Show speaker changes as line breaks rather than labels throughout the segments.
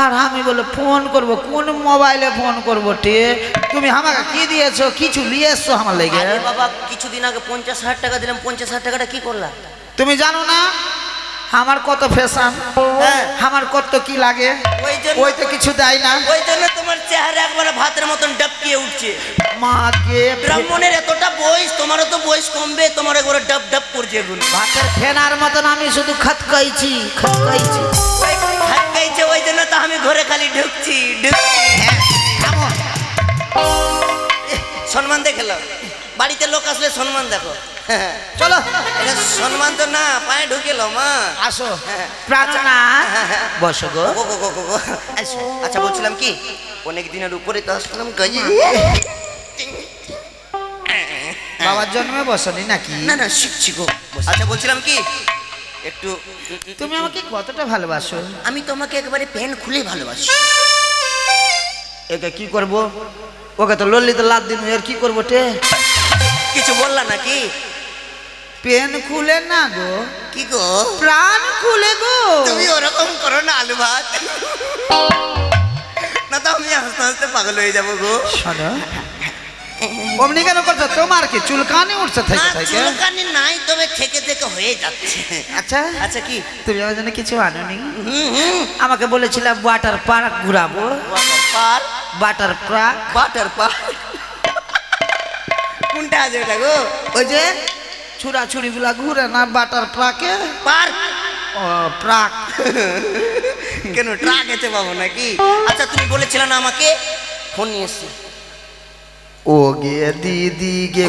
আর আমি বলে ফোন করব কোন মোবাইলে ফোন করবো টে তুমি আমাকে কি দিয়েছো কিছু নিয়ে এসছো আমার লেগে
বাবা কিছুদিন আগে 50,000 টাকা দিলাম 50,000 টাকাটা কি করলা
তুমি জানো না আমার কত ফ্যাশন
হ্যাঁ
আমার কত কি লাগে ওই তো কিছু দেয় না
ওই জন্য তোমার চেহারা একবারে ভাতের মতন ডাবকিয়ে উঠছে
মাকে
ব্রাহ্মণের এতটা বয়স তোমারও তো বয়স কমবে তোমার একবারে ডাব ডাব করছে এখন
ভাতের ফেনার মতন আমি শুধু খতকাইছি
খাইছে ওই জন্য তো আমি ঘরে খালি ঢুকছি
হ্যাঁ থামো
সম্মান দেখলাম বাড়িতে লোক আসলে সম্মান দেখো
চলো
এটা সম্মান তো না পায়ে ঢুকেল মা
আসো প্রাণনা বসো গো
আচ্ছা বলছিলাম কি অনেক দিনের উপরে তো আসলাম কাজে
বাবার জন্মে বসনি নাকি
না না শিখছি গো আচ্ছা বলছিলাম কি একটু
তুমি আমাকে কতটা ভালোবাসো
আমি তোমাকে একবারে প্যান্ট খুলে ভালোবাসি
একে কি করব ওকে তো লল্লিতে লাদ দিন এর কি করবো টে
কিছু বললা নাকি
পেন খুলে না গো
কি গো
প্রাণ খুলে গো
তুমি ওরকম করো না আলু ভাত না তো আমি হাসতে হাসতে পাগল হয়ে যাবো গো
শোনো অমনি কেন করছো তোমার কি চুলকানি উঠছে থেকে থেকে
চুলকানি নাই তবে থেকে থেকে হয়ে যাচ্ছে
আচ্ছা
আচ্ছা কি
তুমি আমার জন্য কিছু আনোনি আমাকে বলেছিলাম ওয়াটার পার্ক ঘুরাবো ওয়াটার পার্ক
কোনটা আছে ওটা গো
ওই যে ছুড়াছুড়ি গুলা ঘুরে না ওয়াটার পার্কে
পার্ক
ও পার্ক
কেন ট্রাক এতে পাবো নাকি আচ্ছা তুমি বলেছিলে না আমাকে ফোন নিয়ে এসছি
ও গে দিদি গে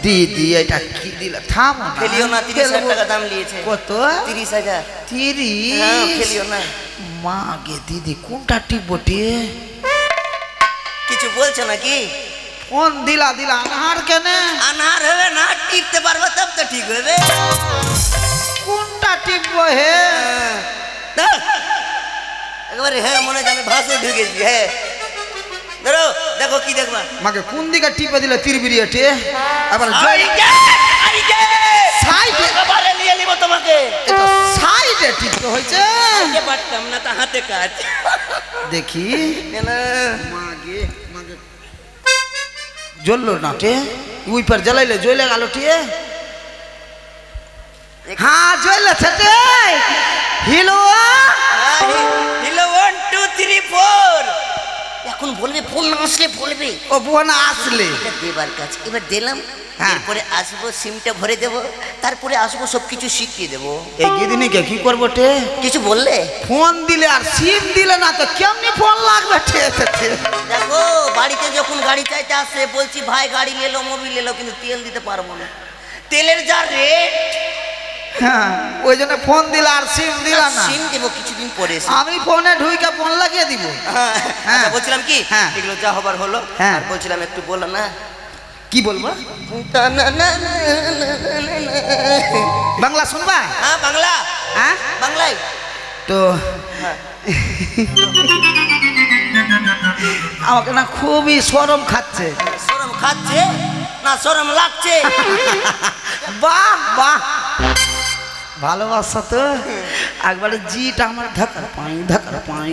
দিদি এটা কি দিলা থামো না
খেলিও না 30,000 টাকা দাম নিয়েছে
কত
30,000
30
হ্যাঁ খেলিও না
মা গে দিদি কোনটা টিপবটি
কিছু বলছো নাকি
ফোন দিলা আনার কেনে
আনার হবে না টিপতে পারবো তব তো ঠিক হবে
কোনটা টিপবো হে
একবারে হ্যাঁ মনে হয় আমি ভাষে ঢুকেছি হ্যাঁ ধরো দেখো কি দেখবা
মাকে কোন দিকে টিপে দিলে তিরবিরিয়াটে আবার সাইডে
আবারে নিয়ে নিব তোমাকে
এটা সাইডে টিপতে হইছে
কে পারতাম না তা হাতে কাজ
দেখি
না
মাগে জ্বললো না টে ওই পার জ্বালাইলে জ্বলে গেল টে হ্যাঁ জ্বলেছে টে হিলো
হিলো 1 2 3 4 এখন বলবে ফোন না আসলে বলবে
ও বোন আসলে
দেবার কাছে এবার দিলাম
হ্যাঁ।
এরপরে আসবো সিমটা ভরে দেবো তারপরে আসবো সব কিছু শিখিয়ে দেবো
এই গিদিনিকে কি করবো টে
কিছু বললে
ফোন দিলে আর সিম দিলে না তো কেমনি ফোন লাগবে টে
দেখো বাড়িতে যখন গাড়ি চাইতে আসে বলছি ভাই গাড়ি লেলো মোবিল লেলো কিন্তু তেল দিতে পারবো না তেলের যা রেট
হ্যাঁ ওই জন্য ফোন দিলে আর সিম দিলা না
সিম দেবো কিছুদিন পরে
আমি ফোনে ঢুইকে ফোন লাগিয়ে দিব
হ্যাঁ বলছিলাম কি
হ্যাঁ।
এগুলো যা হবার হলো
হ্যাঁ।
আর বলছিলাম একটু বলো না
কি বলবো বাংলা শুনবা
হ্যাঁ বাংলা
হ্যাঁ
বাংলায়
তো আমাকে না খুবই শরম খাচ্ছে
শরম খাচ্ছে না শরম লাগছে
বাহ বাহ ভালোবাসা তো একবারে জিটা আমার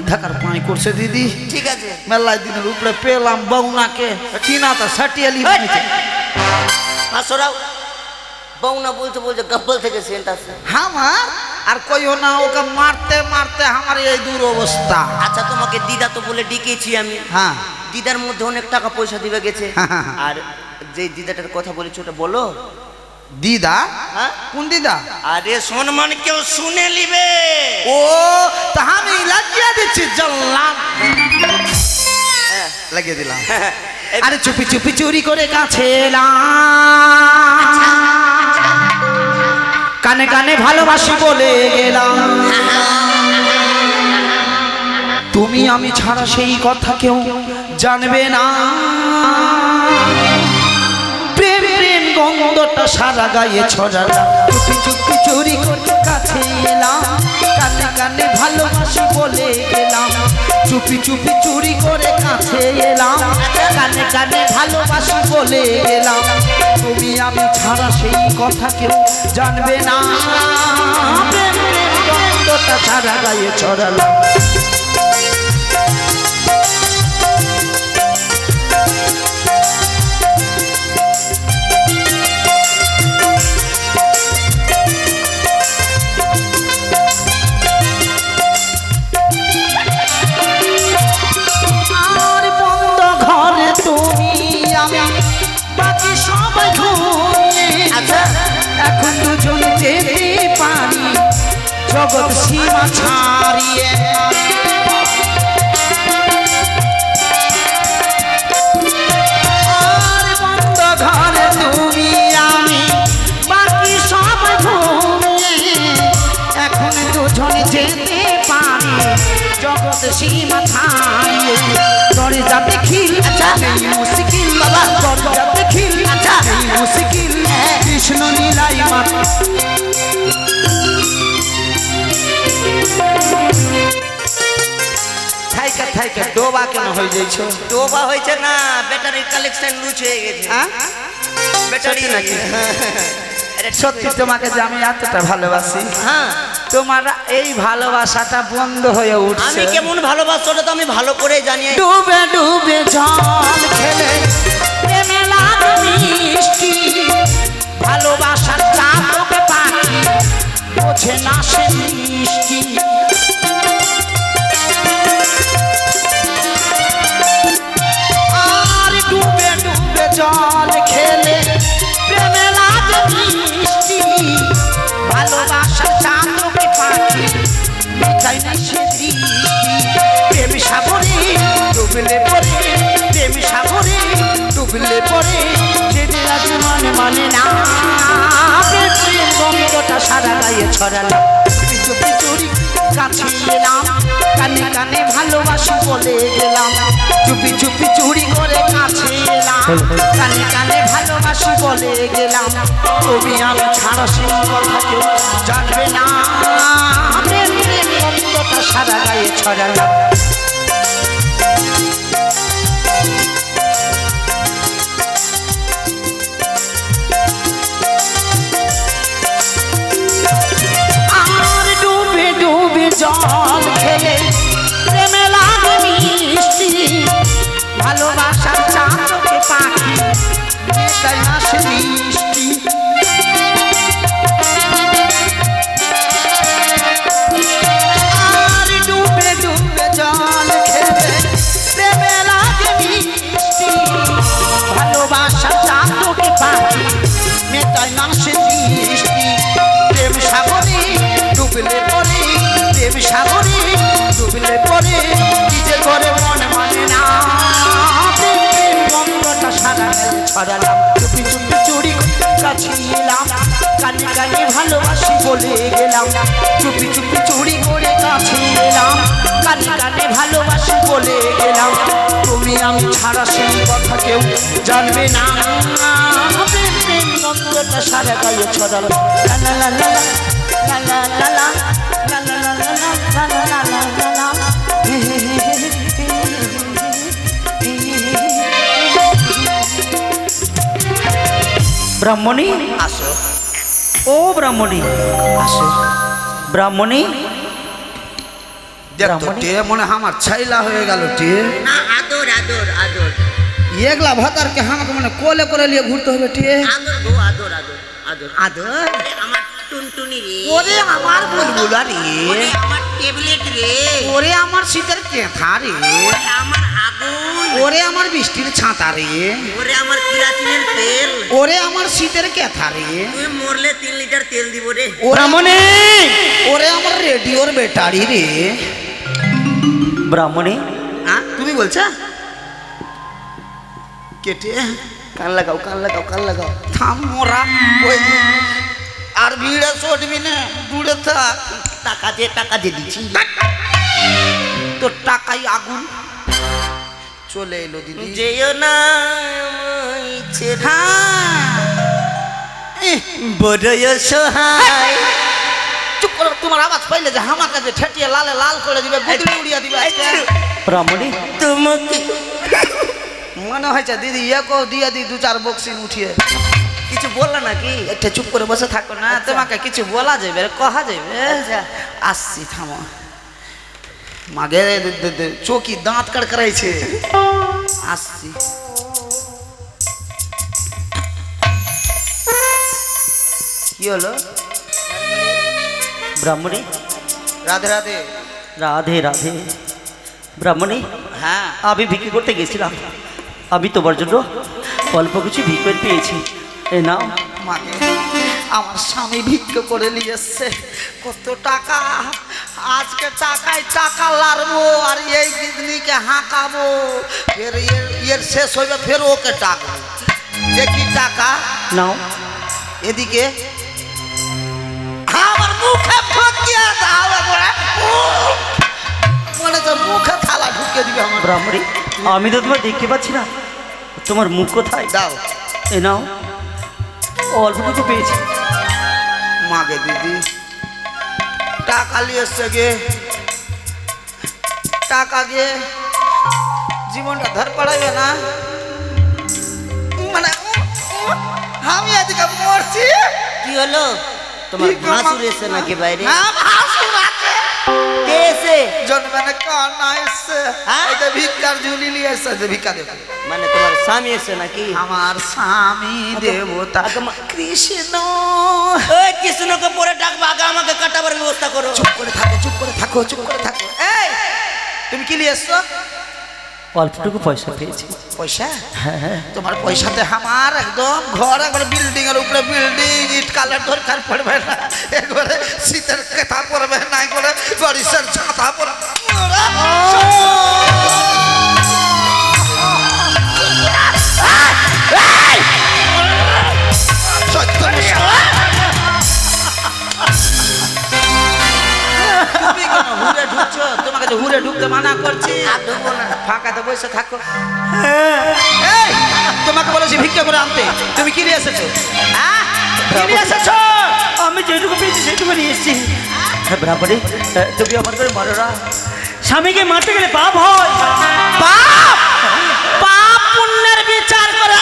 ধাকার পাই করছে দিদি
ঠিক আছে
মেলায় দিনের উপরে পেলাম বউনাকে চিনা তো সাটিয়ালি
আসরাও বউনা বলতে বলতে গব্বল থেকে সেন্ট আসে
আমার আর কইও না ওকে মারতে মারতে আমার এই দূর অবস্থা
আচ্ছা তোমাকে দিদা তো বলে ডেকেছি আমি
হ্যাঁ
দিদার মধ্যে অনেক টাকা পয়সা দিবে গেছে আর যে দিদাটার কথা বলেছি ওটা বলো
দিদা
হ্যাঁ
কোন দিদা
আরে সম্মান কেউ শুনে নিবে
ও তা আমি লাগিয়ে দিচ্ছি জানলাম লাগিয়ে দিলাম আরে চুপি চুপি চুরি করে কাছে এলাম কানে কানে ভালোবাসি বলে গেলাম তুমি আমি ছাড়া সেই কথা কেউ জানবে না প্রেম প্রেম গন্ধটা সারা গায়ে ছড়ালাম চুপি চুপি চুরি করে কাছে এলাম কানে কানে ভালোবাসি বলে গেলাম চুপি চুপি চুরি করে কাছে এলাম কানে কানে ভালোবাসি বলে গেলাম তুমি আমি ছাড়া সেই কথা কেউ জানবে না প্রেম প্রেম গন্ধটা সারা গায়ে ছড়ালাম জগৎ সীমা ছাড়িয়ে আর বন্ধ ঘরে তুমি আমি বাকি সবাই ঘুমিয়ে এখন দুজন যেতে পারি জগৎ সীমা ছাড়িয়ে দরজা দেখি আচ্ছা এই মুশকিল বাবা দরজা দেখি আচ্ছা এই মুশকিল কৃষ্ণ নীলাই মাতা থাইকা থাইকা ডোবা কেন হয়ে যাইছো
ডোবা হয়েছে না, ব্যাটারির কালেকশন লুজ হয়ে গেছে।
হ্যাঁ
ব্যাটারি
নাকি সত্যি তোমাকে যে আমি এতটা ভালোবাসি
হ্যাঁ,
তোমার এই ভালোবাসাটা বন্ধ হয়ে উঠছে
আমি কেমন ভালোবাসাটা তো আমি ভালো করে জানি।
ডুবে ডুবে জল খেলে প্রেমে লাগে মিষ্টি ভালোবাসার চাপকে পাখি বোঝে না সে মিষ্টি আর ডুবে ডুবে জল খেলে প্রেমে লাগে মিষ্টি ভালোবাসার চাপকে পাখি মেটাই না সে দৃষ্টি প্রেম সাগরে ডুবলে পরে প্রেম সাগরে ডুবলে পরে যেতে আজ মনে মনে না প্রেম গন্ধটা সারা গায়ে ছড়ালাম চুপি চুরি কাছে এলাম কানে কানে ভালোবাসি বলে গেলাম চুপি চুপি চুরি করে কাছে এলাম কানে কানে ভালোবাসি বলে গেলাম তুমি আমি ছাড়া সে কথা কেউ জানবে না প্রেম গন্ধটা সারা গায়ে ছড়ালাম আর ডুবে ডুবে জল খেলে প্রেমে লাগে মিষ্টি ভালোবাসার চাঁদকে পাখি মেটাই না সে মিষ্টি আর ডুবে ডুবে জল খেলে প্রেমে লাগে মিষ্টি ভালোবাসার চাঁদকে পাখি মেটাই না সে মিষ্টি প্রেম সাগরে ডুবলে পরে প্রেম সাগরে ডুবলে পরে নিজে করে মনে মানে না প্রেম বন্ধটা সারা গায়ে ছড়ালাম চুপি চুপি চুরি কাছে এলাম কানে কানে ভালোবাসি বলে গেলাম চুপি চুপি চুরি করে কাছে এলাম কানে কানে ভালোবাসি বলে গেলাম তুমি আমি ছাড়া সেই কথা কেউ জানবে না প্রেম বন্ধটা সারা গায়ে ছড়ালাম লা লা লা লা La la la la la la la la la la la la la ব্রাহ্মণী
আসো।
ও ব্রাহ্মণী আসো ব্রাহ্মণী
দেখ তো টে মনে আমার ছাইলা হয়ে গেল টে
না, আদর আদর আদর
এগলা ভাতারকে আমাকে মানে কোলে করে নিয়ে ঘুরতে হবে টে
আদর গো আদর আদর আদর
আদর
আমার টুনটুনি রে,
ওরে আমার বুলবুলা রে
ওরে আমার ট্যাবলেট রে,
ওরে আমার শীতের কেথা রে
ওরে আমার আগুন,
ওরে আমার বৃষ্টির ছাতা রে
ওরে আমার কিরাটিনের তেল,
ওরে আমার শীতের কেথা রে
তুই মরলে 3 লিটার তেল দিব রে।
ব্রাহ্মণী ওরে আমার রেডিওর ব্যাটারি রে
ব্রাহ্মণী
হ্যাঁ তুমি বলছো
কেটে কান লাগাও কান লাগাও কান লাগাও
থাম মোরা
ওই আর ভিড়ে চটবি না দূরে থাক
টাকা দিয়ে দিচ্ছি।
তোর টাকাই আগুন
চলে এলো দিদি
যেও না ছেড়ে
হ্যাঁ
বড়ই সহায়।
চুপ করো তোমার আওয়াজ পাইলে যে আমার কাছে ঠেটিয়ে লালে লাল করে দিবে গুদড়ি উড়িয়ে দিবে আজকে
ব্রাহ্মণী
তোমাকে
মনে হয়েছে দিদি একো দিয়ে দি 2-4 বক্সিন উঠিয়ে
কিছু বললা নাকি?
একটা চুপ করে বসে থাকো না তোমাকে কিছু বলা যাবে কহা যাবে
আচ্ছা।
আসছি থামো মাগে চোখি দাঁত কড়কড়াইছে আসছি কি হলো
ব্রাহ্মণী
রাধে রাধে
রাধে রাধে ব্রাহ্মণী
হ্যাঁ
আমি ভিক্ষে করতে গেছিলাম আমি তোমার জন্য অল্প কিছু ভিক্ষে পেয়েছি এই নাও
মাকে আমার স্বামী ভিক্ষে করে নিয়ে এসছে কত টাকা। আজকে টাকায় টাকা লাড়বো আর এই গিদনিকে হাঁকাবো, ফের এর শেষ হইবে ফের ওকে টাকা। দেখি টাকা
নাও।
এদিকে আমার মুখে ঠকিয়ে দাও একবারে। মনে তো মুখে থালা ঢুকিয়ে দিবে আমার।
ব্রাহ্মণী, আমি তো তোমার দেখতে পাচ্ছি না, তোমার মুখ কোথায়?
দাও
এ নাও, অল্পটুকু পেয়েছি।
মাগে দিদি টাকা নিয়ে এসছে গে, টাকা দিয়ে জীবনটা ধর পড়াবে না। মানে আমি এদিকে মরছি।
কি হলো তোমার?
কি গো,
ভাসুর এসে নাকি বাইরে?
না, ভাসুর আছে।
কে এসে?
জন্মেনে কান্না এসছে,
হ্যাঁ?
এই যে ভিক্ষার ঝুলি নিয়ে এসছে, যে ভিক্ষা দেবে।
মানে তোমার স্বামী এসে নাকি?
আমার স্বামী দেবতা কৃষ্ণ।
ওই কৃষ্ণকে পরে ডাকবো, আগে আমাকে কাটাবার ব্যবস্থা করো।
চুপ করে থাকো, চুপ করে থাকো, চুপ করে থাকো। এই তুমি কি নিয়ে এসছো?
অল্পটুকু পয়সা পেয়েছি।
পয়সা?
হ্যাঁ হ্যাঁ।
তোমার পয়সাতে আমার একদম ঘর একবার বিল্ডিং এর উপরে বিল্ডিং, ইট কালার দরকার পড়বে না, একবারে শীতের কেথা পড়বে না, একবারে বরিশার ছাতা পড়বে। তুমি কেন হুড়ে ঢুকছো? তোমাকে তো হুড়ে ঢুকতে মানা করছি।
আর ঢুকবো না।
ফাঁকাতে বসে থাকো। এই, তোমাকে বলেছি ভিক্ষা করে আনতে, তুমি কি নিয়ে এসেছো? হ্যাঁ, কি নিয়ে এসেছো?
আমি যেটুকু পেয়েছি সেটুকু নিয়ে এসেছি। হ্যাঁ ব্রাহ্মণী, তুমি আমার করে মারো না। স্বামীকে মারতে গেলে পাপ হয়।
পাপ, পাপ পুণ্যের বিচার করে।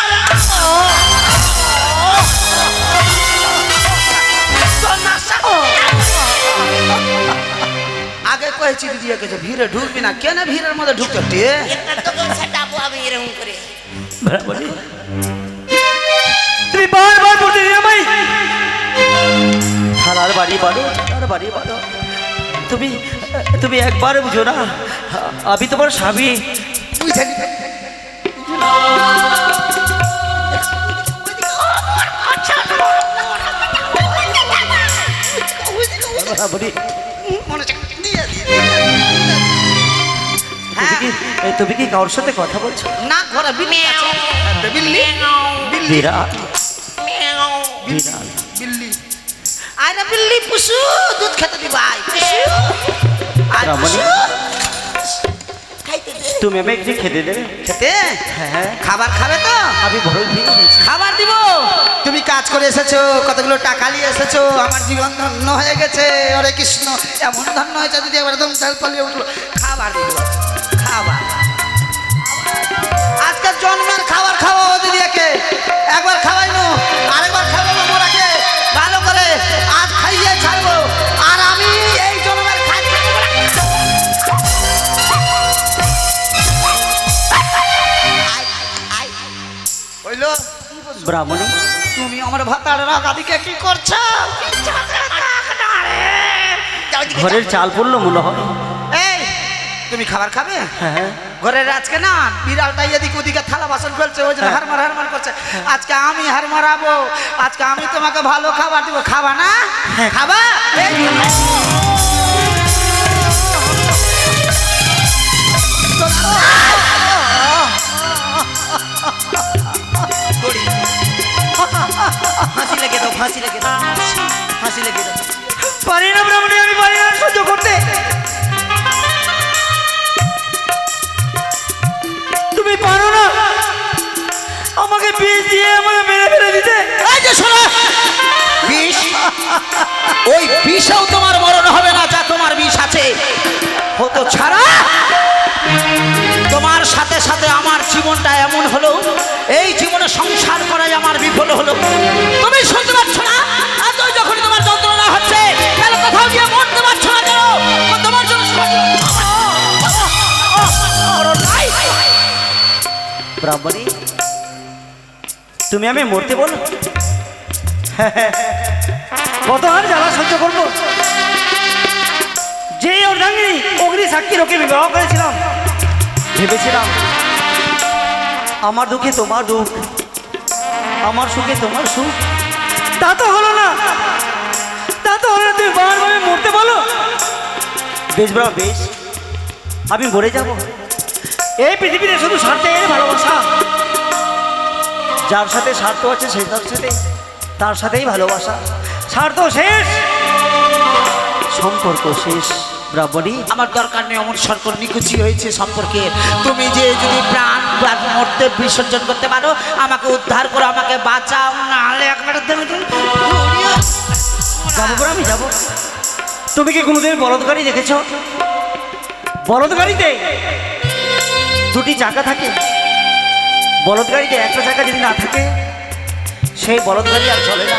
আগে কয়েছি দিদি যে ভিড়ে ঢুকবি না, কেন ভিড়ের মধ্যে ঢুকতে?
আমি এরকম করে
ব্রাহ্মণী, তুমি বারবার বলতে আমায় থালার বাড়ি বাড়ো, থালার বাড়ি বাড়ো। তুমি তুমি একবার বুঝো না, আমি তোমার স্বামী।
বুঝে নি?
ব্রাহ্মণী,
মনে হচ্ছে দিয়ে দিয়ে।
তুমি কি কারোর সাথে কথা বলছো?
না, ঘরে বিল্লি আছে। বিল্লি, বিল্লি,
বিরাট
বিল্লি, বিল্লি। আরে বিল্লি পুষু, দুধ খেতে দিবা। আয় পুষু, আয়
রামণি,
পুষু। খাইতে দে।
তুমি আমাকে একটু খেতে দেবে?
খেতে?
হ্যাঁ।
খাবার খাবে তো?
আমি বড় ভেঙে দিয়েছি।
খাবার দিব। তুমি কাজ করে এসেছো, কতগুলো টাকা নিয়ে এসেছো, আমার জীবন ধন্য হয়ে গেছে। ওরে কৃষ্ণ, এমন ধন্য হয়েছে যদি একবার একদম তেল পালিয়ে উঠলো। খাবার দিব, খাবার। আজকের জন্মের খাবার খাওয়া দিদিকে একবার খাওয়াইনো, আরেকবার খাওয়াবো মোরাকে ভালো করে। আজ খাইয়ে ছাড়বো, আর আমি এই জন্মের খাই। হইলো?
ব্রাহ্মণী,
তুমি আমার ভাতার রাগাদিকে কি করছো?
ঘরের চাল পড়লো মনে হয়।
এই, তুমি খাবার খাবে?
হ্যাঁ।
ঘরের আজকে না বিড়ালটা এদিক ওদিকে থালা বাসন ফেলছে, ওই জন্য হারমার হারমার করছে। আজকে আমি হার মারাবো, আজকে আমি তোমাকে ভালো খাবার দিব। খাবা না? খাবা? এই,
করি। ফাঁসি লেগে দাও, ফাঁসি লেগে দাও, ফাঁসি লেগে দাও।
পারি না ব্রাহ্মণী, আমি পারি না সহ্য করতে। তুমি পারো না আমাকে বিষ দিয়ে আমাকে মেরে ফেলে দিতে।
এই যে শোনো, বিষ, ওই বিষেও তোমার মরণ হবে না যা তোমার বিষ আছে। হতো ছাড়া তোমার সাথে সাথে আমার জীবনটা এমন হলো, এই জীবনে সংসার করাই আমার বিফল হলো। তুমি শুনতে পাচ্ছ না? এতই যখন তোমার যন্ত্রণা হচ্ছে, তাহলে কোথাও গিয়ে মরতে পারছো না কেন? তোমার জন্য
ব্রাহ্মণী, তুমি আমি মরতে বলো? কত আর জ্বালা সহ্য করবো? যে অর্ধাঙ্গিনী অগ্নি সাক্ষীর ওকে বিবাহ করেছিলাম, ভেবেছিলাম আমার দুঃখে তোমার দুঃখ, আমার সুখে তোমার সুখ, তা তো হলো না, তা তো হলো না। তুমি বারবার মরতে বলো। বেশ বাবা বেশ, আমি মরে যাব। এই পৃথিবীতে শুধু স্বার্থের ভালোবাসা, যার সাথে স্বার্থ আছে সেই সাথে তার সাথেই ভালোবাসা। স্বার্থ শেষ, সম্পর্ক শেষ। ব্রাহ্মণী,
আমার দরকার নেই অমন সরকার নিকুচি হয়েছে সম্পর্কে। তুমি যে যদি প্রাণ মরতে বিসর্জন করতে পারো, আমাকে উদ্ধার করো, আমাকে বাঁচাও, নাহলে একবারে
যাবো করে আমি যাবো। তুমি কি কোনোদিন বলদ গাড়ি দেখেছ? বলদ গাড়িতে দুটি চাকা থাকে। বলদ গাড়িতে একটা চাকা যদি না থাকে, সেই বলদ গাড়ি আর চলে না।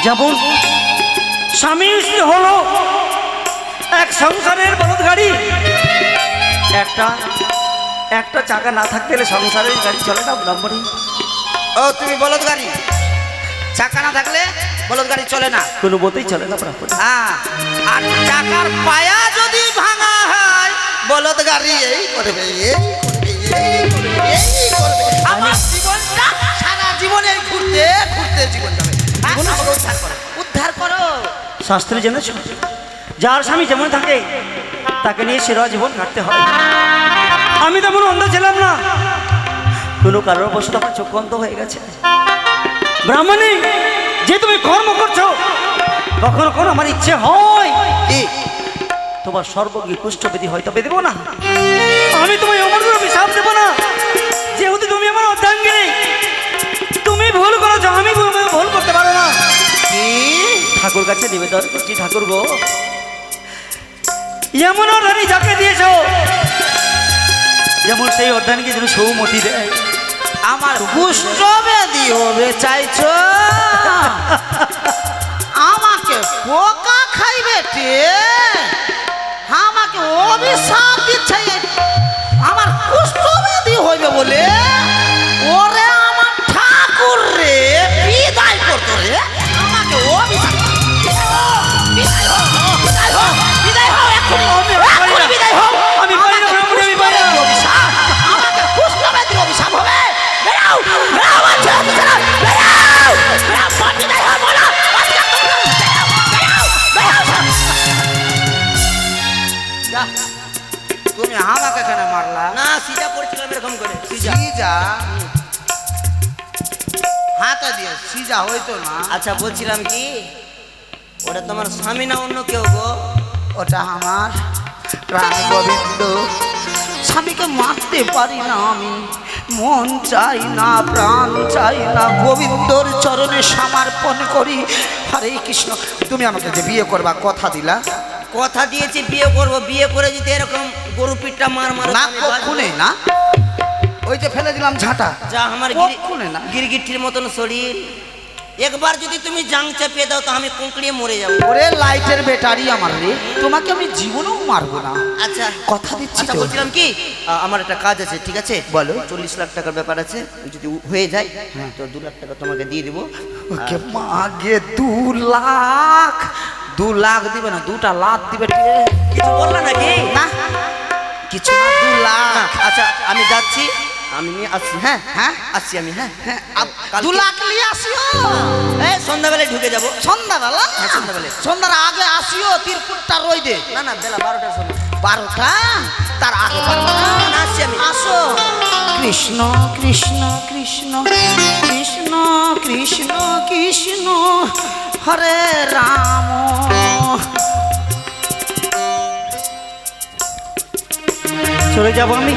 যেমন স্বামী স্ত্রী হলো এক সংসারের বলদ গাড়ি, একটা চাকা না থাকতে গেলে সংসারের গাড়ি চলে না। ব্রাহ্মণী,
ও তুমি বলদ গাড়ি, চাকা না থাকলে বলদ গাড়ি চলে না।
কোনো মতেই চলে না ব্রাহ্মণী।
হ্যাঁ, আর চাকার পায়া যদি ভাঙা হয়, বলদ গাড়ি এই করবে, এই করবে, এই করবে, এই করবে। আমার জীবনটা সারা জীবনের ঘুরতে ঘুরতে জীবন যাবে। জীবন আমাকে উদ্ধার করো, উদ্ধার করো।
শাস্ত্রে জেনেছ, যার স্বামী যেমন থাকে তাকে নিয়ে সেরা জীবন কাটতে হয়। আমি তেমন অন্ধ ছিলাম না, কোনো কারোর বশত আমার চোখ অন্ধ হয়ে গেছে। ব্রাহ্মণী, যে তুমি কর্ম করছো, কখনো কখনো আমার ইচ্ছে হয় তোমার সর্বজ্ঞ কুষ্ঠবেদী হয়তো বেঁধেবো না। আমি তোমায় অমর করে অভিশাপ দেবো না, যেহেতু তুমি আমার অর্ধাঙ্গিনী। তুমি ভুল করেছো, আমি ভুল করতে পারো না। ঠাকুর কাছে নিবেদন করছি, ঠাকুর গো, এমন অর্ধানি যাকে দিয়েছ, যেমন সেই অর্ধানিকে যেন সৌমতি দেয়।
আমার কুষ্ঠব্যাধি হবে চাইছো, আমাকে পোকা খাইবে তে, আমাকে অভিশাপ দিচ্ছে আমার কুষ্ঠব্যাধি হইবে বলে। ওরে আমার ঠাকুর রে, বিদায় করতো রে, আমাকে অভিশাপ। বিদায় হও, বিদায় হও, বিদায় হও, এক্ষুনি এক্ষুনি বিদায় হও।
আমি পারি না ব্রাহ্মণী, আমি পারি না।
অভিশাপ, আমাকে কুষ্ঠব্যাধির অভিশাপ হবে। বেরাও, বেরাও, আমার ছেড়ে দিচ্ছে না, বেরাও, বেরাও, মন বিদায় হও, বলো, আজকে তোমরা বেরাও, বেরাও, বেরাও। যা, তুমি আমাকে কেন মারলা?
না, সিজা করছিলাম এরকম করে।
সিজা হাতা দিয়ে সিজা হইতো না।
আচ্ছা, বলছিলাম কি, ওটা তোমার স্বামী না অন্য কেউ গো?
ওটা আমার প্রাণ গোবিন্দ। স্বামীকে মারতে পারি না আমি, মন চাই না, প্রাণ চাই না, গোবিন্দর চরণে সমর্পণ করি। হরে কৃষ্ণ। তুমি আমাকে যে বিয়ে করবা কথা দিলা?
কথা দিয়েছি বিয়ে করব, বিয়ে করে যদি এরকম গরু পিঠটা মার মার
না, কখনোই না। ওই যে ফেলে দিলাম ঝাঁটা,
যা আমার
কখনোই না।
গিরগিটির মতন শরীর, একবার যদি তুমি জাং চাপিয়ে দাও তো আমি কুঁকড়িয়ে মরে যাবো।
ওরে লাইটের ব্যাটারি আমার রে, তোমাকে আমি জীবনেও মারবো না,
আচ্ছা
কথা দিচ্ছি
আচ্ছা,
তো।
বলছিলাম কি, আমার একটা কাজ আছে, ঠিক আছে?
বলো।
40 লাখ টাকার ব্যাপার আছে, যদি হয়ে যায় তো 2 লাখ টাকা তোমাকে দিয়ে দেবো।
ওকে মাগে 2 লাখ, 2 লাখ দিবে না, 2টা লাখ দিবে।
কিছু বললা নাকি?
না কিছু না, 2 লাখ।
আচ্ছা, আমি যাচ্ছি, আমি নিয়ে আসছি। হ্যাঁ
হ্যাঁ
আসছি আমি। হ্যাঁ
কাল 2 লাখ নিয়ে আসিও।
এই সন্ধ্যাবেলায় ঢুকে যাবো।
সন্ধ্যাবেলা?
হ্যাঁ, সন্ধ্যাবেলায়।
সন্ধ্যার আগে আসিও, তিরকুটটা রই দে।
না না, বেলা 12টার সময়।
12টা? তার আগে পারবো না।
আসছি আমি।
আসো। কৃষ্ণ কৃষ্ণ কৃষ্ণ কৃষ্ণ কৃষ্ণ কৃষ্ণ হরে রাম।
চলে যাব আমি,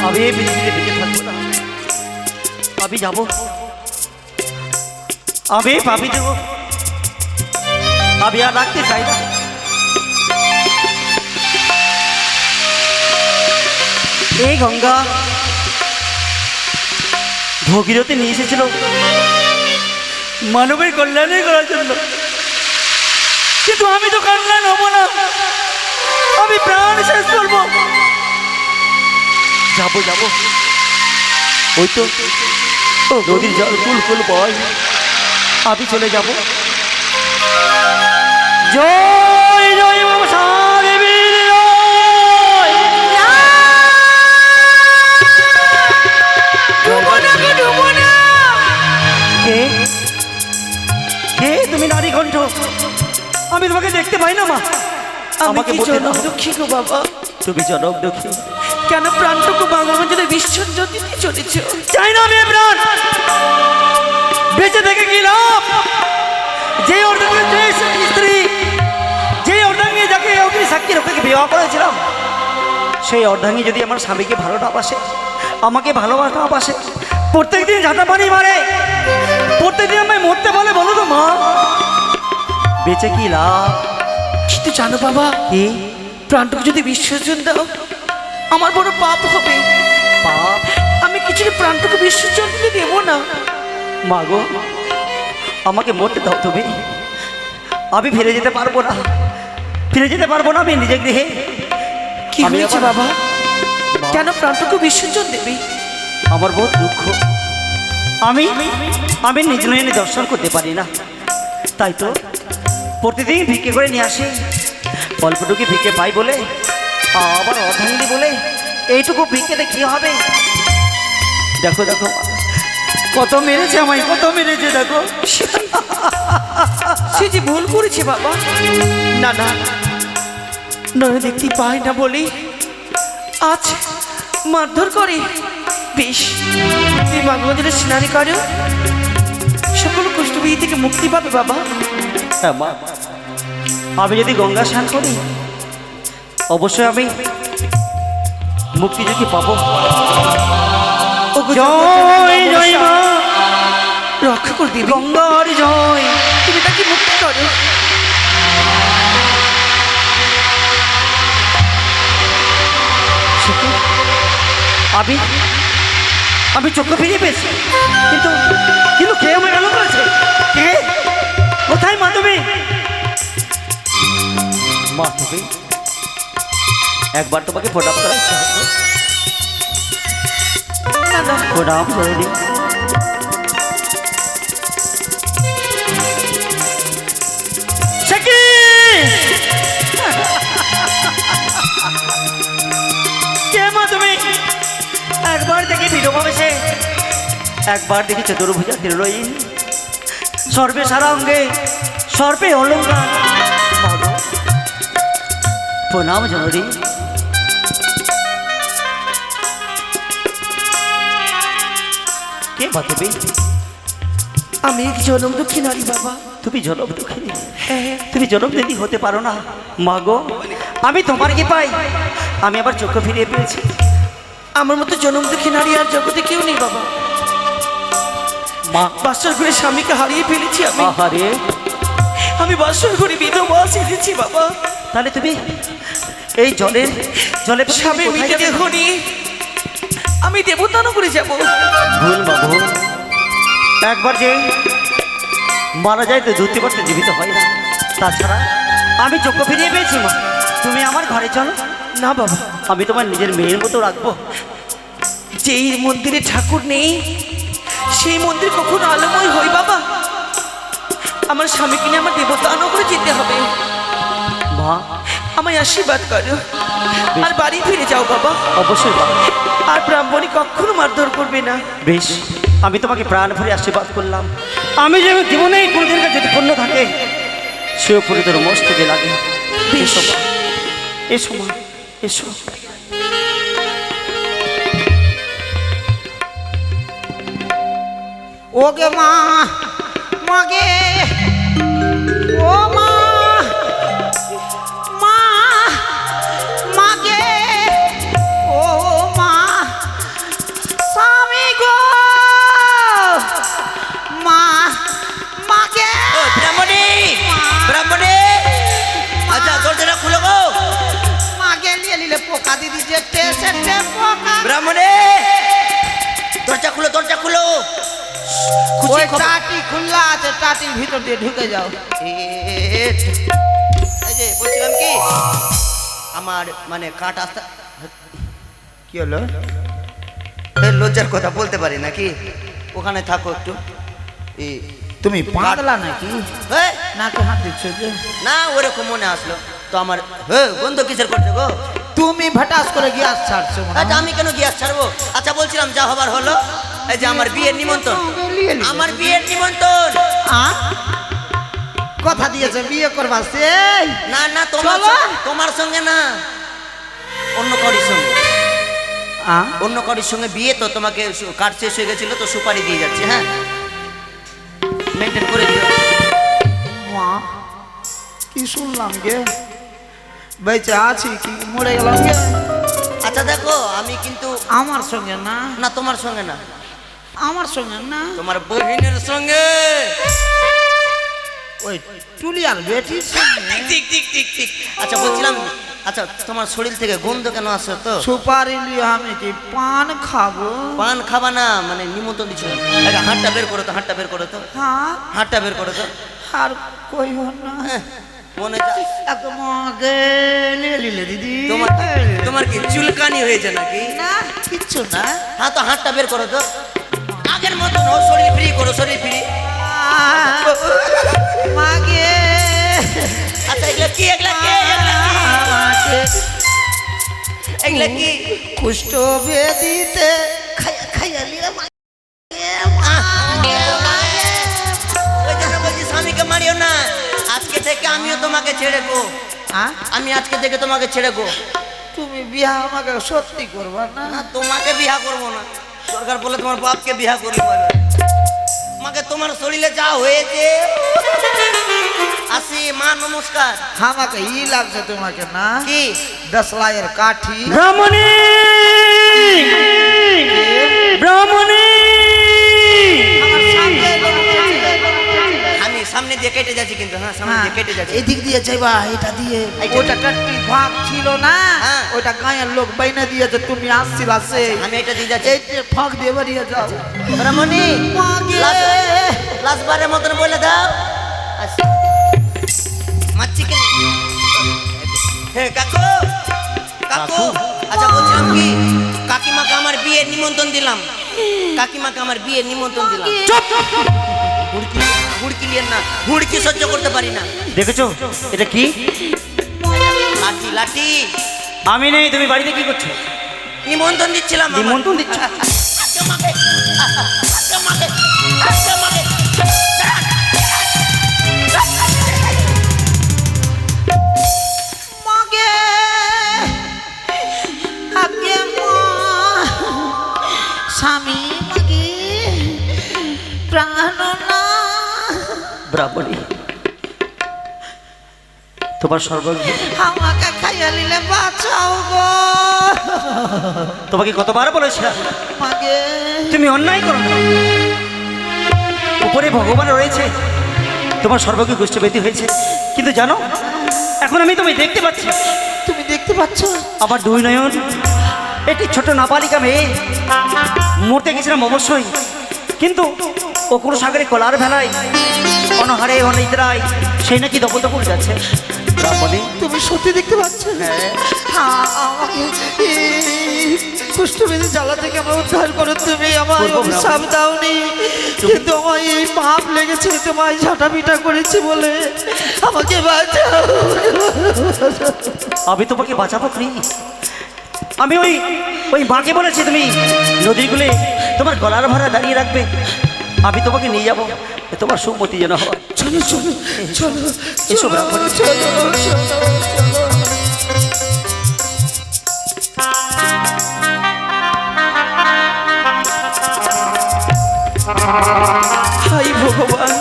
আমি এই পৃথিবীতে বেঁচে থাকবো না। আমি যাব, আমি পাপি দেব, আমি আর রাখতে চাই না। এই গঙ্গা ভগীরথী নিয়ে এসেছিল মানবের কল্যাণই করার জন্য, কিন্তু আমি তো কল্যাণ হব না, আমি প্রাণ শেষ করবো। যাবো যাবো, ওই তো নদীর জল কুল কুল বয়, আমি চলে যাব। জয় জয় মমতা দেবীর জয়। কে
আমি
আমাকে
কি
বলতে
জনম
দাও।
দুঃখী গো বাবা?
তুমি জনক দুঃখী।
কেন প্রাণটুকু বাংলার জন্য বিসর্জন দিতে চলেছ?
চাই না আমি এ প্রাণ, বেঁচে থেকে কি লাভ? যে অর্ধাঙ্গের স্ত্রী, যে অর্ধাঙ্গী যাকে অগ্নি সাক্ষী রেখে বিবাহ করেছিলাম, সেই অর্ধাঙ্গী যদি আমার স্বামীকে ভালো না বাসে, আমাকে ভালোবাসা না বাসে, প্রত্যেকদিন ঝাঁটা পানি মারে, প্রত্যেকদিন আমায় মরতে বলে, বলো তো মা, বেঁচে কি লাভ?
কিন্তু জানো বাবা,
কি
প্রাণটুকু যদি বিসর্জন দাও আমার বড় পাপ হবে।
পাপ?
আমি কিছু প্রাণটুকু বিসর্জন দিতে দেবো না।
মা গো, আমাকে মরতে দাও তুমি, আমি ফিরে যেতে পারবো না, ফিরে যেতে পারবো না আমি নিজে গৃহে।
কি
আমি
হয়েছে
আবার-
বাবা? কেন প্রাণটুকু বিসর্জন দেবে?
আমার বহুত দুঃখ, আমি আমি নিজ নয়নে দর্শন করতে পারি না, তাই তো প্রতিদিন ভিক্ষে করে নিয়ে আসি, অল্পটুকু ভিক্ষে পাই বলে, আবার অর্ধাঙ্গি বলে এইটুকু ভিক্ষেতে কি হবে? দেখো দেখো কত মেরেছে আমায়, কত মেরেছে দেখো।
সে যে ভুল করেছে বাবা। না না, নয় দেখতে পাই না বলি আজ মারধর করে। বেশ, তুমি মাগমন্দিরের স্নানি করো, সকল কুষ্ঠবিধি থেকে মুক্তি পাবে বাবা।
হ্যাঁ মা, আমি যদি গঙ্গা স্নান করি অবশ্যই আমি মুক্তি যদি পাবো।
ওগো
জয় জয় মা,
রক্ষা করে দিবি।
গঙ্গার জয়।
তুমি তাকে মুক্তি করো।
সত্যি? আমি আমি চোখ ফিরিয়ে পেয়েছি, কিন্তু কিন্তু কে আমায় গেল করেছে? কে? কোথায় মা তুমি? মা তুমি একবার তোমাকে প্রণাম করা ইচ্ছা হতো।
না না,
প্রণাম করিনি। সে কি? কে মা তুমি? একবার দেখি বিধবা বেশে, একবার দেখি চতুর্ভুজা ত্রিনয়ন, সর্বে সারা অঙ্গে, সর্বে অলঙ্কার। মা গো, প্রণাম জননী। কে মা তুমি?
আমি এক জনম দুঃখী নারী বাবা।
তুমি জনম দুঃখিনী,
হ্যাঁ,
তুমি জনম দিদি হতে পারো না। মা গো, আমি তোমার কি পাই? আমি আবার চোখ ফিরিয়ে পেয়েছি।
আমার মতো জনম দুঃখী নারী আর জগতে কেউ নেই বাবা।
মা,
বাসর ঘরে স্বামীকে হারিয়ে ফেলেছি আমি।
আহারে,
আমি বাসর ঘরে বিধবা সেজেছি বাবা।
তাহলে তুমি এই জলের জলে
স্বামী মিকে দেহ নিয়ে আমি দেবতানগরে যাব।
ভুল মা ভুল। একবার যে মারা যায় তো দ্বিতীয়বার তো জীবিত হয় না। তাছাড়া আমি চোখ ফিরিয়ে পেয়েছি মা, তুমি আমার ঘরে চলো।
না বাবা,
আমি তোমার নিজের মেয়ের মতো রাখবো।
যেই মন্দিরে ঠাকুর নেই সেই মন্দির কখনো আলোময় হয় বাবা? আমার স্বামীকে নিয়ে আমার দেবতানগরে যেতে হবে।
মা,
আমায় আশীর্বাদ করো আর বাড়ি ফিরে যাও বাবা।
অবশ্যই মা।
আর ব্রাহ্মণী কখনো মারধর করবে না।
বেশ, আমি তোমাকে প্রাণ ভরে আশীর্বাদ করলাম। আমি যে জীবনে কোনোদিন যদি পূর্ণ থাকে সেও পুরো তোর মস্তকে লাগে।
বেশ,
এসো মা, এসো মা, এসো।
ওগে মা, মাগে, ও মা, মা, মাগে, ও মা, স্বামী গো, মা, মাগে,
ব্রাহ্মণী, ব্রাহ্মণী, আচ্ছা দরজাটা খুলো গো।
মাগে লিয়ে নিলে পোকা দিদি যেতে সেতে পোকা।
ব্রাহ্মণী, দরজা খুলো, দরজা খুলো।
ওই টাটি খুললা আছে, টাটির ভিতর দিয়ে ঢুকে যাও।
এই যে বলছিলাম কি, আমার মানে কাঠ আসতে কি হলো? লজ্জার কথা বলতে পারি নাকি? ওখানে থাকো একটু।
তুমি পাগলা নাকি?
হ্যাঁ,
নাকে হাত দিচ্ছ যে?
না ওরকম মনে আসলো তো আমার। বন্ধু কিসের করছে গো?
তুমি ভটাস করে গ্যাস ছাড়ছো মনে হয়।
আচ্ছা আমি কেন গ্যাস ছাড়বো? আচ্ছা বলছিলাম যা হবার হলো। এই যে আমার বিয়ের নিমন্ত্রণ, আমার বিয়ের নিমন্ত্রণ।
আ? কথা দিয়েছে বিয়ে করবা সেই
না না তোমার
চলো।
তোমার সঙ্গে না, অন্য কারোর সঙ্গে, অন্য কারোর সঙ্গে বিয়ে। তো তোমাকে কার্ড শেষ হয়ে গেছিল তো সুপারি দিয়ে যাচ্ছে। হ্যাঁ, মেনটেন করে দিও।
মা কি শুনলাম গে, বেঁচে আছি কি মরে গেলাম গে?
আচ্ছা দেখো, আমি কিন্তু
আমার সঙ্গে না,
না তোমার সঙ্গে না,
আমার সঙ্গে না,
তোমার বহিনের সঙ্গে।
ওই টুলিয়ার বেটির সঙ্গে।
ঠিক ঠিক ঠিক ঠিক। আচ্ছা বলছিলাম, আচ্ছা তোমার শরীর থেকে গন্ধ কেন আসে? তো
সুপারি লিয়ে আমি কি পান খাবো?
পান খাবা না, মানে নিমন্ত্রণ দিচ্ছিল। একটা হাতটা বের করো তো, হাতটা বের করো তো,
হ্যাঁ
হাতটা বের করো তো।
আর কইও না,
হ্যাঁ, মনে যা-
তোমাকে লিলে দিদি
তোমার তোমার কি চুলকানি হয়েছে নাকি?
না কিচ্ছু না।
হ্যাঁ, তো হাতটা বের করো তো, আগের মতন ও শরীর ফ্রি করো, শরীর ফ্রি।
মাগে
আচ্ছা এগুলা কি, এগুলা কি, এগুলা কি?
কুষ্ঠ বেদিতে খাইয়া লিয়ে
ওই জন্য বলছি স্বামীকে মারিও না। আজকে থেকে আমিও তোমাকে ছেড়ে গো, আমি আজকে থেকে তোমাকে ছেড়ে গো।
তুমি বিয়া আমাকে সত্যি করবা না?
না তোমাকে বিয়া করবো না, সরকার বলে তোমার বাপকে বিয়া করবো। আমাকে তোমার শরীরে যা হয়েছে। আসি মা, নমস্কার।
আমাকে ই লাগছে তোমাকে না,
কি
10 লাইয়ের কাঠি।
ব্রাহ্মণী, ব্রাহ্মণী,
আমার সামনে
আমি সামনে দিয়ে কেটে যাচ্ছি কিন্তু, হ্যাঁ সামনে দিয়ে কেটে যাচ্ছি।
এদিক দিয়ে যাইবা, এটা দিয়ে।
এইটা
ওটা টাট্টি ভাগ ছিল না,
হ্যাঁ।
ওটা গায়ের লোক বাইনা দিয়েছে, তুমি আসছিলা সে
আমি এটা দিয়ে যাচ্ছি।
এই যে ফাঁক দিয়ে বেরিয়ে যাও।
রমণী,
মাগে।
লাস্ট বারের মতন বলে দাও। আচ্ছা। মারছি কেন? হ্যাঁ কাকু, কাকু। আচ্ছা বলছিলাম কি, কাকিমাকে আমার বিয়ের নিমন্ত্রণ দিলাম, কাকিমাকে আমার বিয়ের নিমন্ত্রণ দিলাম। হুড়কি, হুড়কি নিয়ে না, হুড়কি সহ্য করতে পারি না।
দেখেছো এটা কি?
লাঠি, লাঠি।
আমি নেই, তুমি বাড়িতে কি করছো?
নিমন্ত্রণ দিচ্ছিলাম আমার।
নিমন্ত্রণ দিচ্ছ?
আচ্ছা, মাকে, আচ্ছা, মাকে, আচ্ছা, মাকে।
মাগে আগে মা স্বামী মাগে প্রাণ না।
ব্রাহ্মণী, তোমার সর্বজ্ঞ,
আমাকে খাইয়া নিলে বাঁচাও গো।
তোমাকে কতবার বলেছি
মাগে
তুমি অন্যায় করো না। উপরে ভগবান রয়েছে, তোমার সর্বজ্ঞ গোষ্ঠীবেদী হয়েছে, কিন্তু জানো এখন আমি তুমি দেখতে পাচ্ছি,
তুমি দেখতে পাচ্ছ?
আমার দুই নয়ন একটি ছোট নাবালিকা মেয়ে মরতে গেছিলাম অবশ্যই, কিন্তু অকুর সাগরে কলার ভেলায় অনহারে অনিদ্রায় সেই নাকি দপদপ যাচ্ছে। ব্রাহ্মণী,
তুমি সত্যি দেখতে পাচ্ছ? হ্যাঁ, আমাকে কুষ্ঠবেদী জ্বালা থেকে আমার উদ্ধার করো তুমি। আমার
করবো না।
অভিশাপ দাওনি, কিন্তু আমার এই পাপ লেগেছে, তোমায় ঝাঁটা পিটা করেছি বলে আমাকে বাঁচাও।
আমি তোমাকে বাঁচাবো কি? আমি ওই ওই মাকে বলেছি তুমি নদীগুলি তোমার গলার ভাড়া দাঁড়িয়ে রাখবে, আমি তোমাকে নিয়ে যাবো, তোমার সুমতি যেন হয়।
চলো চলো চলো
এসো
চলো
ব্রাহ্মণী।
চলো চলো চলো। হাই ভগবান,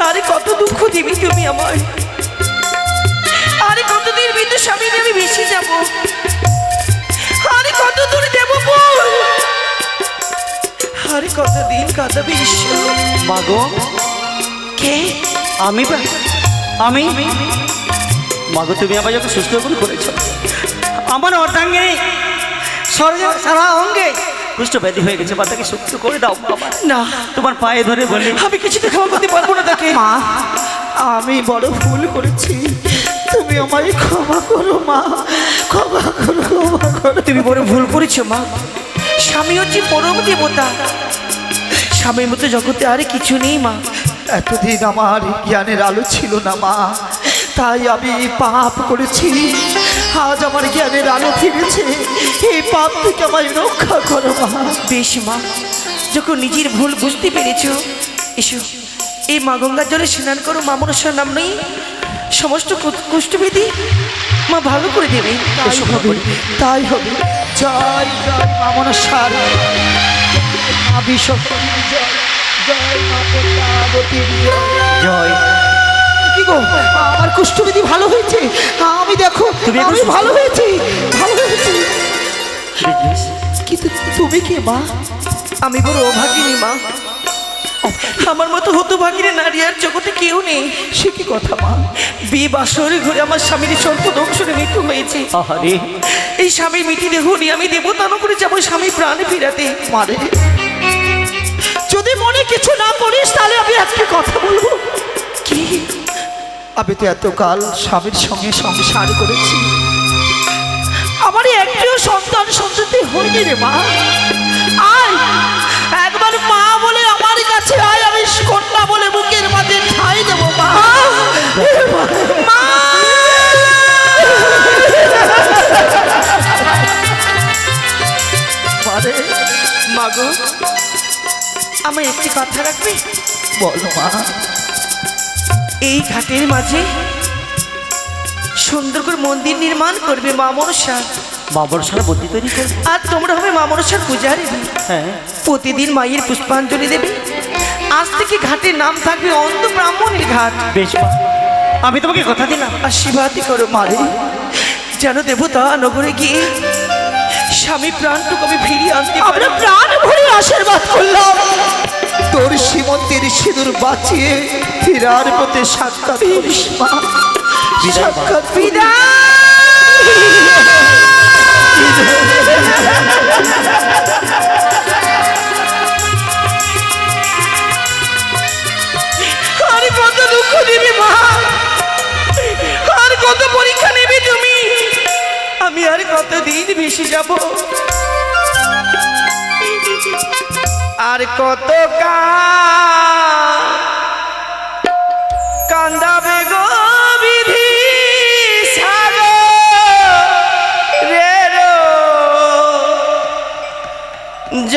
আরে কত দুঃখ দিবি তুমি আমার, আরে কতদিন বিন্দু স্বামী নিয়ে আমি ভেসে যাব, আরে কত দূরে দেব বল, আরে কতদিন কাঁদাবি ঈশ্বর।
মাগো,
কে?
আমি মাগো, তুমি আমায় যখন সুস্থ করে করেছ, আমার অর্ধাঙ্গে সারা অঙ্গে কুষ্ঠ ব্যাধি হয়ে গেছে, বা তাকে সুস্থ করে দাও বাবা।
না,
তোমার পায়ে ধরে বলি
আমি কিছুতে ক্ষমা করতে পারবো না তাকে। মা, আমি বড় ভুল করেছি, তুমি আমায় ক্ষমা করো মা, ক্ষমা করো, ক্ষমা করো।
তুমি বড় ভুল করেছো মা।
স্বামী হচ্ছে পরম দেবতা, স্বামীর মতো জগতে আর কিছু নেই মা। এতদিন আমার জ্ঞানের আলো ছিল না মা, তাই আমি পাপ করেছি। আজ আমার জ্ঞানের আলো ফিরেছে, এই পাপ থেকে আমায় রক্ষা করো মা। বেশ মা, যখন নিজের ভুল বুঝতে পেরেছো, এসো এই মা গঙ্গার জলে স্নান করো, মা মনসার নাম নেই, সমস্ত কুষ্ঠবিধি মা ভালো করে দেবে।
তাই হবে, তাই হবে। জয় জয় মা মনসার, মা বিশ্বকর্মী জয়, জয় মা পদ্মাবতীর জয়।
জয়।
কি গো, আমার কুষ্ঠবিধি ভালো হয়েছে? আমি দেখো,
তুমি এখন
আমি
সুস্থ?
ভালো হয়েছি, ভালো হয়েছি।
বেশ।
কিন্তু তুমি কে মা?
আমি বড় অভাগিনী মা, আমার মতো হতভাগিনী নারী আর জগতে কেউ নেই।
সে কি কথা মা?
বিয়ে বাসরে ঘরে আমার স্বামীর সর্পদংশনে মৃত্যু হয়েছে।
আহারে,
এই স্বামীর মিটি দেহ নিয়ে আমি দেবতান করে যাবো স্বামী প্রাণে ফিরাতে।
মারে, যদি মনে কিছু না করিস তাহলে আমি একটা কথা বলবো।
কি?
আমি তো এতকাল স্বামীর সঙ্গে সংসার করেছি, আমার একটিও সন্তান সন্ততি হয়নি রে মা। আয় একবার মা বলে আমার কাছে আয়, আমি কন্যা বলে বুকের মাঝে ঠাই দেবো মা। মা! মারে,
মাগো, আমার একটি কথা রাখবে?
বলো মা।
এই ঘাটের মাঝে সুন্দর করে মন্দির নির্মাণ করবে মা মনসা,
মা বর্ষার বুদ্ধি তৈরি করবে।
আর তোমরা হবে মা মনসার পূজারী।
হ্যাঁ,
প্রতিদিন মায়ের পুষ্পাঞ্জলি দেবে। আজ থেকে ঘাটের নাম থাকবে অন্ধ ব্রাহ্মণের ঘাট।
বেশ মা, আমি তোমাকে কথা দিলাম।
আশীর্বাদ করো মারে, যেন দেবতা নগরে গিয়ে স্বামী প্রাণটুকু আমি ফিরিয়ে আনতে পারি।
আমরা প্রাণ ভরে আশীর্বাদ করলাম, তোর সীমন্তের সিঁদুর বাঁচিয়ে ফিরার পথে সাক্ষাৎ করিস মা।
বিদায় মা।
সাক্ষাৎ
আর কত দুঃখ দেবে মা, আর কত পরীক্ষা নেবে তুমি, আমি আর কতদিন বেশি যাব, আর কত কাল